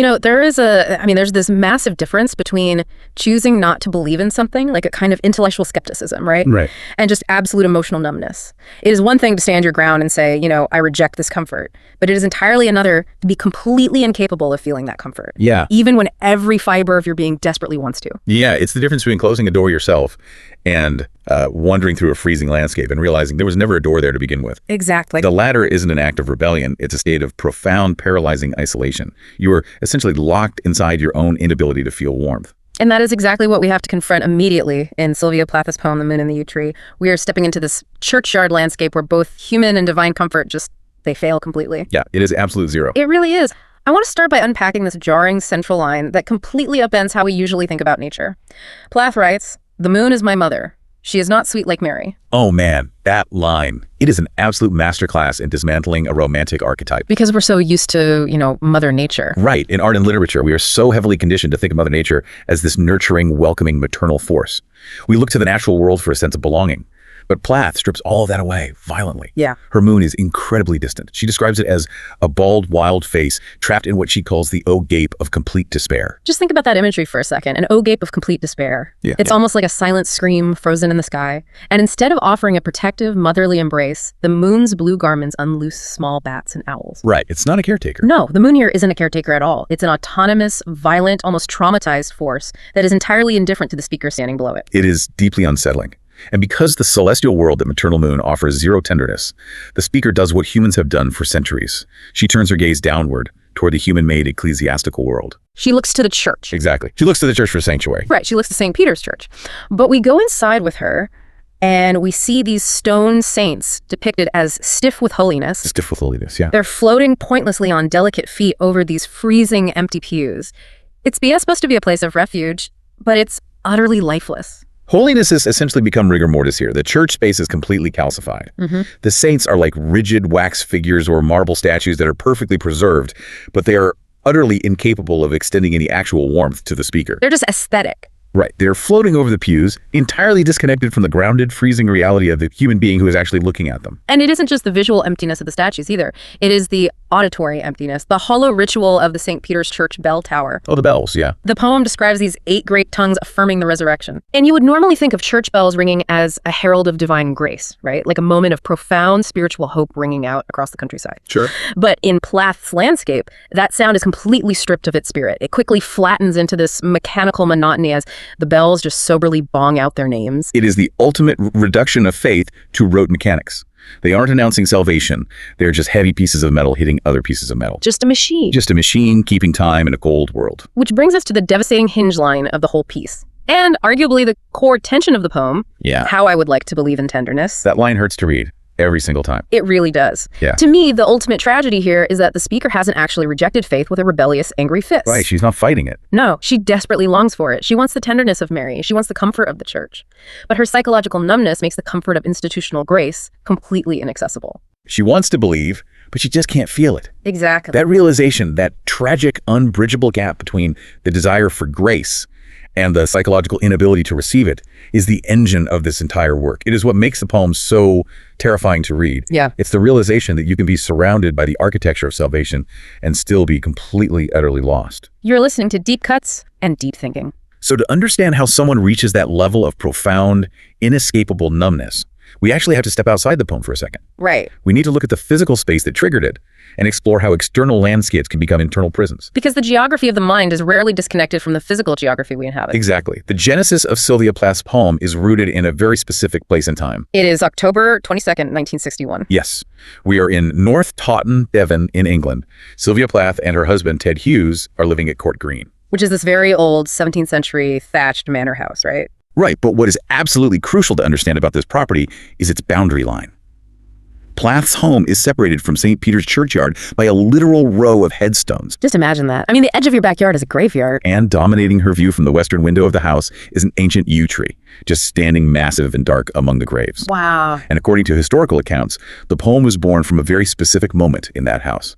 there's this massive difference between choosing not to believe in something, like a kind of intellectual skepticism, right? Right. And just absolute emotional numbness. It is one thing to stand your ground and say, I reject this comfort. But it is entirely another to be completely incapable of feeling that comfort. Yeah. Even when every fiber of your being desperately wants to. Yeah, it's the difference between closing a door yourself and wandering through a freezing landscape and realizing there was never a door there to begin with. Exactly. The latter isn't an act of rebellion. It's a state of profound, paralyzing isolation. You are essentially locked inside your own inability to feel warmth. And that is exactly what we have to confront immediately in Sylvia Plath's poem, The Moon and the Yew Tree. We are stepping into this churchyard landscape where both human and divine comfort they fail completely. Yeah, it is absolute zero. It really is. I want to start by unpacking this jarring central line that completely upends how we usually think about nature. Plath writes, "The moon is my mother. She is not sweet like Mary." Oh man, that line. It is an absolute masterclass in dismantling a romantic archetype. Because we're so used to, Mother Nature. Right. In art and literature, we are so heavily conditioned to think of Mother Nature as this nurturing, welcoming, maternal force. We look to the natural world for a sense of belonging. But Plath strips all of that away violently. Yeah. Her moon is incredibly distant. She describes it as a bald, wild face trapped in what she calls the O-gape of complete despair. Just think about that imagery for a second, an O-gape of complete despair. Yeah. It's almost like a silent scream frozen in the sky. And instead of offering a protective, motherly embrace, the moon's blue garments unloose small bats and owls. Right. It's not a caretaker. No, the moon here isn't a caretaker at all. It's an autonomous, violent, almost traumatized force that is entirely indifferent to the speaker standing below it. It is deeply unsettling. And because the celestial world that maternal moon offers zero tenderness, the speaker does what humans have done for centuries. She turns her gaze downward toward the human-made ecclesiastical world. She looks to the church. Exactly. She looks to the church for sanctuary. Right, she looks to St. Peter's Church. But we go inside with her, and we see these stone saints depicted as stiff with holiness. Stiff with holiness, yeah. They're floating pointlessly on delicate feet over these freezing empty pews. It's supposed to be a place of refuge, but it's utterly lifeless. Holiness has essentially become rigor mortis here. The church space is completely calcified. The saints are like rigid wax figures or marble statues that are perfectly preserved, but they are utterly incapable of extending any actual warmth to the speaker. They're just aesthetic. Right. They're floating over the pews, entirely disconnected from the grounded, freezing reality of the human being who is actually looking at them. And it isn't just the visual emptiness of the statues either. It is the auditory emptiness, the hollow ritual of the St. Peter's Church bell tower. Oh, the bells, yeah. The poem describes these 8 great tongues affirming the resurrection. And you would normally think of church bells ringing as a herald of divine grace, right? Like a moment of profound spiritual hope ringing out across the countryside. Sure. But in Plath's landscape, that sound is completely stripped of its spirit. It quickly flattens into this mechanical monotony as the bells just soberly bong out their names. It is the ultimate reduction of faith to rote mechanics. They aren't announcing salvation. They're just heavy pieces of metal hitting other pieces of metal. Just a machine. Just a machine keeping time in a cold world. Which brings us to the devastating hinge line of the whole piece. And arguably the core tension of the poem. Yeah. How I would like to believe in tenderness. That line hurts to read every single time. It really does. Yeah. To me, the ultimate tragedy here is that the speaker hasn't actually rejected faith with a rebellious, angry fist. Right, she's not fighting it. No, she desperately longs for it. She wants the tenderness of Mary. She wants the comfort of the church. But her psychological numbness makes the comfort of institutional grace completely inaccessible. She wants to believe, but she just can't feel it. Exactly. That realization, that tragic, unbridgeable gap between the desire for grace and the psychological inability to receive it is the engine of this entire work. It is what makes the poem so terrifying to read. Yeah. It's the realization that you can be surrounded by the architecture of salvation and still be completely, utterly lost. You're listening to Deep Cuts and Deep Thinking. So to understand how someone reaches that level of profound, inescapable numbness, we actually have to step outside the poem for a second. Right. We need to look at the physical space that triggered it and explore how external landscapes can become internal prisons. Because the geography of the mind is rarely disconnected from the physical geography we inhabit. Exactly. The genesis of Sylvia Plath's poem is rooted in a very specific place and time. It is October 22nd, 1961. Yes. We are in North Taunton, Devon in England. Sylvia Plath and her husband, Ted Hughes, are living at Court Green. Which is this very old 17th century thatched manor house, right? Right, but what is absolutely crucial to understand about this property is its boundary line. Plath's home is separated from St. Peter's churchyard by a literal row of headstones. Just imagine that. I mean, the edge of your backyard is a graveyard. And dominating her view from the western window of the house is an ancient yew tree, just standing massive and dark among the graves. Wow. And according to historical accounts, the poem was born from a very specific moment in that house.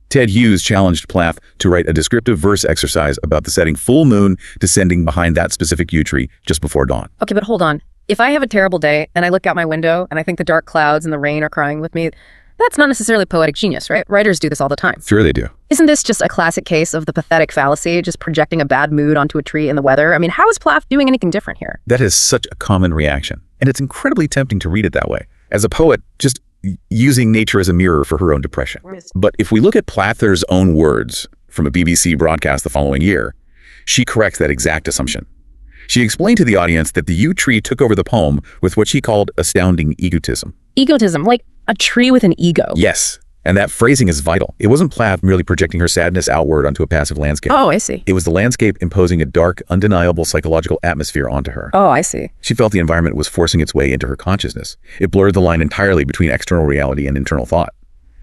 Ted Hughes challenged Plath to write a descriptive verse exercise about the setting full moon descending behind that specific yew tree just before dawn. Okay, but hold on. If I have a terrible day and I look out my window and I think the dark clouds and the rain are crying with me, that That's not necessarily poetic genius, right? Writers do this all the time. Sure they do. Isn't this just a classic case of the pathetic fallacy, just projecting a bad mood onto a tree in the weather? I mean, how is Plath doing anything different here? That is such a common reaction, and it's incredibly tempting to read it that way. As a poet, just using nature as a mirror for her own depression. But if we look at Plather's own words from a BBC broadcast the following year, she corrects that exact assumption. She explained to the audience that the Yew Tree took over the poem with what she called astounding egotism. Egotism, like a tree with an ego. Yes, and that phrasing is vital. It wasn't Plath merely projecting her sadness outward onto a passive landscape. Oh, I see. It was the landscape imposing a dark, undeniable psychological atmosphere onto her. Oh, I see. She felt the environment was forcing its way into her consciousness. It blurred the line entirely between external reality and internal thought.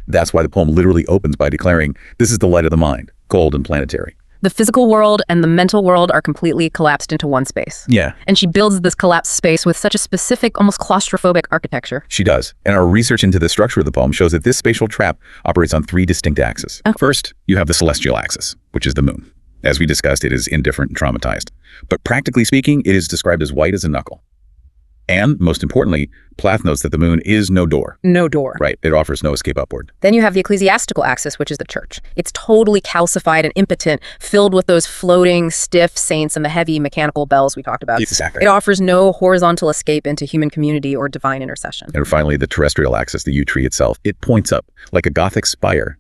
That's why the poem literally opens by declaring, "This is the light of the mind, cold and planetary." The physical world and the mental world are completely collapsed into one space. Yeah. And she builds this collapsed space with such a specific, almost claustrophobic architecture. She does. And our research into the structure of the poem shows that this spatial trap operates on 3 distinct axes. Oh. First, you have the celestial axis, which is the moon. As we discussed, it is indifferent and traumatized. But practically speaking, it is described as white as a knuckle. And, most importantly, Plath notes that the moon is no door. No door. Right. It offers no escape upward. Then you have the ecclesiastical axis, which is the church. It's totally calcified and impotent, filled with those floating, stiff saints and the heavy mechanical bells we talked about. Exactly. It offers no horizontal escape into human community or divine intercession. And finally, the terrestrial axis, the Yew Tree itself, it points up like a Gothic spire,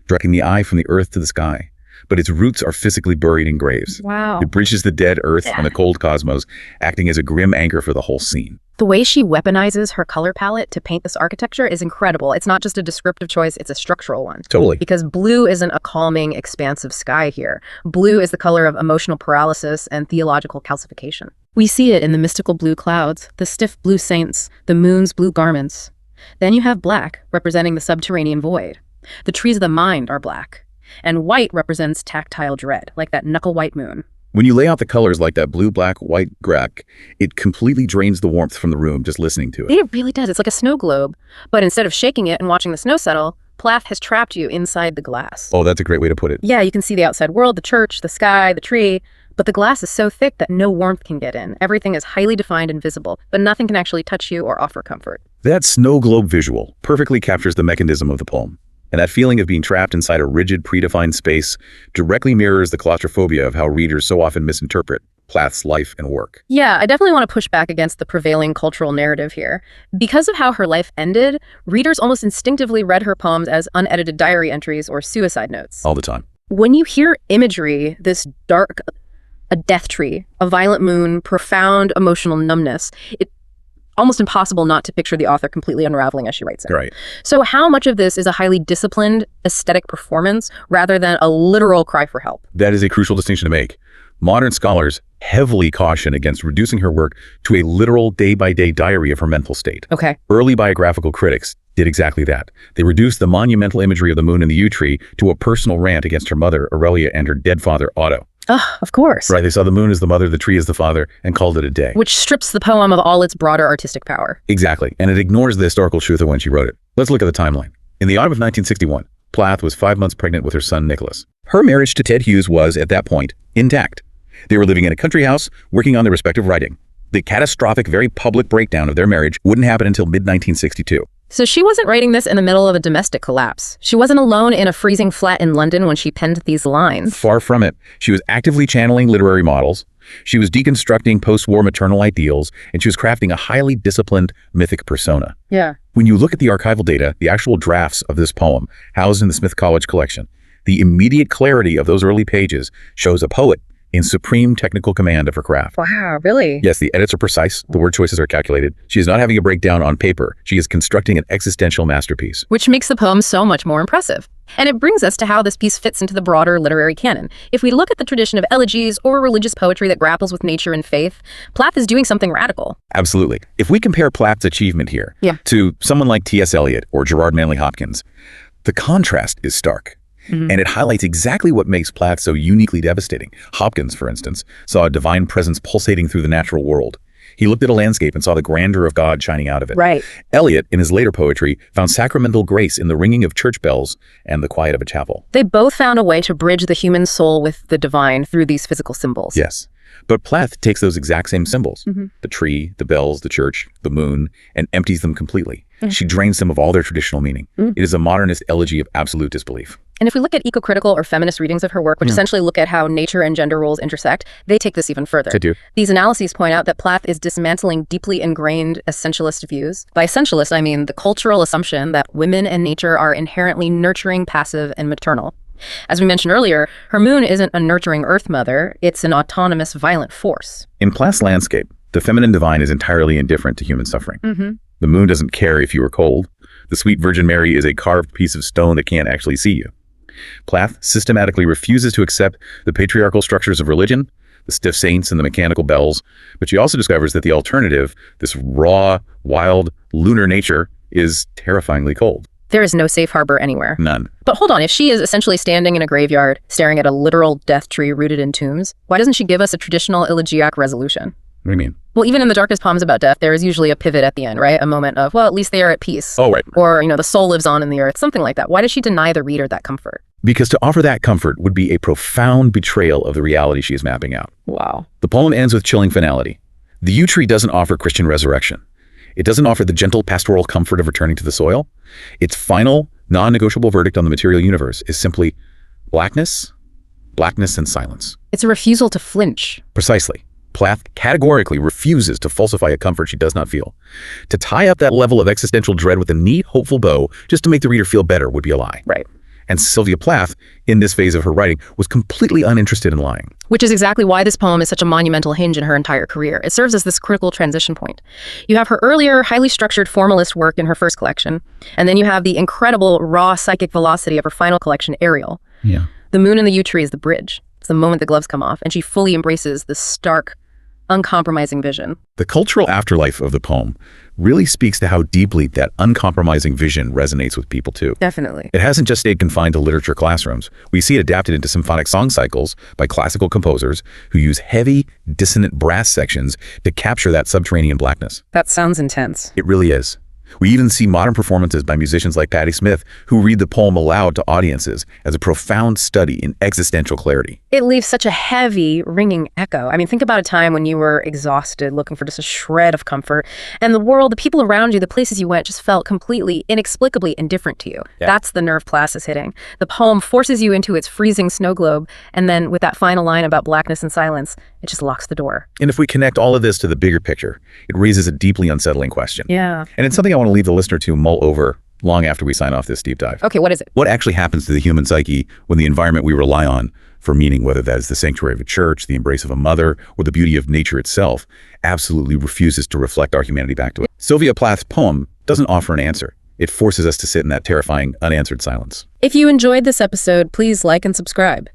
directing the eye from the earth to the sky. But its roots are physically buried in graves. Wow. It bridges the dead earth and the cold cosmos, acting as a grim anchor for the whole scene. The way she weaponizes her color palette to paint this architecture is incredible. It's not just a descriptive choice, it's a structural one. Totally. Because blue isn't a calming, expansive sky here. Blue is the color of emotional paralysis and theological calcification. We see it in the mystical blue clouds, the stiff blue saints, the moon's blue garments. Then you have black, representing the subterranean void. The trees of the mind are black. And white represents tactile dread, like that knuckle-white moon. When you lay out the colors like that blue, black, white, grack, it completely drains the warmth from the room just listening to it. It really does. It's like a snow globe. But instead of shaking it and watching the snow settle, Plath has trapped you inside the glass. Oh, that's a great way to put it. Yeah, you can see the outside world, the church, the sky, the tree, but the glass is so thick that no warmth can get in. Everything is highly defined and visible, but nothing can actually touch you or offer comfort. That snow globe visual perfectly captures the mechanism of the poem. And that feeling of being trapped inside a rigid, predefined space directly mirrors the claustrophobia of how readers so often misinterpret Plath's life and work. Yeah, I definitely want to push back against the prevailing cultural narrative here. Because of how her life ended, readers almost instinctively read her poems as unedited diary entries or suicide notes. All the time. When you hear imagery, this dark, a death tree, a violent moon, profound emotional numbness, it's almost impossible not to picture the author completely unraveling as she writes it. Right. So how much of this is a highly disciplined aesthetic performance rather than a literal cry for help? That is a crucial distinction to make. Modern scholars heavily caution against reducing her work to a literal day-by-day diary of her mental state. Okay. Early biographical critics did exactly that. They reduced the monumental imagery of the moon and the Yew Tree to a personal rant against her mother, Aurelia, and her dead father, Otto. Of course. Right, they saw the moon as the mother, the tree as the father, and called it a day. Which strips the poem of all its broader artistic power. Exactly, and it ignores the historical truth of when she wrote it. Let's look at the timeline. In the autumn of 1961, Plath was 5 months pregnant with her son, Nicholas. Her marriage to Ted Hughes was, at that point, intact. They were living in a country house, working on their respective writing. The catastrophic, very public breakdown of their marriage wouldn't happen until mid-1962. So she wasn't writing this in the middle of a domestic collapse. She wasn't alone in a freezing flat in London when she penned these lines. Far from it. She was actively channeling literary models. She was deconstructing post-war maternal ideals, and she was crafting a highly disciplined mythic persona. Yeah. When you look at the archival data, the actual drafts of this poem housed in the Smith College collection, the immediate clarity of those early pages shows a poet in supreme technical command of her craft. Wow, really? Yes, the edits are precise, the word choices are calculated. She is not having a breakdown on paper. She is constructing an existential masterpiece. Which makes the poem so much more impressive. And it brings us to how this piece fits into the broader literary canon. If we look at the tradition of elegies or religious poetry that grapples with nature and faith, Plath is doing something radical. Absolutely. If we compare Plath's achievement here to someone like T.S. Eliot or Gerard Manley Hopkins, the contrast is stark. And it highlights exactly what makes Plath so uniquely devastating. Hopkins, for instance, saw a divine presence pulsating through the natural world. He looked at a landscape and saw the grandeur of God shining out of it. Right. Eliot, in his later poetry, found sacramental grace in the ringing of church bells and the quiet of a chapel. They both found a way to bridge the human soul with the divine through these physical symbols. Yes. But Plath takes those exact same symbols, the tree, the bells, the church, the moon, and empties them completely. She drains them of all their traditional meaning. It is a modernist elegy of absolute disbelief. And if we look at eco-critical or feminist readings of her work, which essentially look at how nature and gender roles intersect, they take this even further. They do. These analyses point out that Plath is dismantling deeply ingrained essentialist views. By essentialist, I mean the cultural assumption that women and nature are inherently nurturing, passive, and maternal. As we mentioned earlier, her moon isn't a nurturing earth mother, it's an autonomous, violent force. In Plath's landscape, the feminine divine is entirely indifferent to human suffering. The moon doesn't care if you are cold. The sweet Virgin Mary is a carved piece of stone that can't actually see you. Plath systematically refuses to accept the patriarchal structures of religion, the stiff saints and the mechanical bells, but she also discovers that the alternative, this raw, wild, lunar nature, is terrifyingly cold. There is no safe harbor anywhere. None. But hold on, if she is essentially standing in a graveyard, staring at a literal death tree rooted in tombs, why doesn't she give us a traditional elegiac resolution? What do you mean? Well, even in the darkest poems about death, there is usually a pivot at the end, right? A moment of, well, at least they are at peace. Oh, right. Or, the soul lives on in the earth, something like that. Why does she deny the reader that comfort? Because to offer that comfort would be a profound betrayal of the reality she is mapping out. Wow. The poem ends with chilling finality. The Yew Tree doesn't offer Christian resurrection. It doesn't offer the gentle pastoral comfort of returning to the soil. Its final, non-negotiable verdict on the material universe is simply blackness, and silence. It's a refusal to flinch. Precisely. Plath categorically refuses to falsify a comfort she does not feel. To tie up that level of existential dread with a neat, hopeful bow just to make the reader feel better would be a lie. Right. And Sylvia Plath, in this phase of her writing, was completely uninterested in lying. Which is exactly why this poem is such a monumental hinge in her entire career. It serves as this critical transition point. You have her earlier, highly structured formalist work in her first collection, and then you have the incredible, raw psychic velocity of her final collection, Ariel. Yeah. The moon and the yew tree is the bridge. It's the moment the gloves come off, and she fully embraces the stark, uncompromising vision. The cultural afterlife of the poem really speaks to how deeply that uncompromising vision resonates with people too. Definitely. It hasn't just stayed confined to literature classrooms. We see it adapted into symphonic song cycles by classical composers who use heavy, dissonant brass sections to capture that subterranean blackness. That sounds intense. It really is. We even see modern performances by musicians like Patti Smith who read the poem aloud to audiences as a profound study in existential clarity. It leaves such a heavy, ringing echo. I mean, think about a time when you were exhausted, looking for just a shred of comfort, and the world, the people around you, the places you went just felt completely, inexplicably indifferent to you. Yeah. That's the nerve Plath is hitting. The poem forces you into its freezing snow globe, and then with that final line about blackness and silence, it just locks the door. And if we connect all of this to the bigger picture, it raises a deeply unsettling question. Yeah. And it's something I want to leave the listener to mull over long after we sign off this deep dive. Okay, what is it? What actually happens to the human psyche when the environment we rely on for meaning, whether that is the sanctuary of a church, the embrace of a mother, or the beauty of nature itself, absolutely refuses to reflect our humanity back to it? Sylvia Plath's poem doesn't offer an answer. It forces us to sit in that terrifying, unanswered silence. If you enjoyed this episode, please like and subscribe.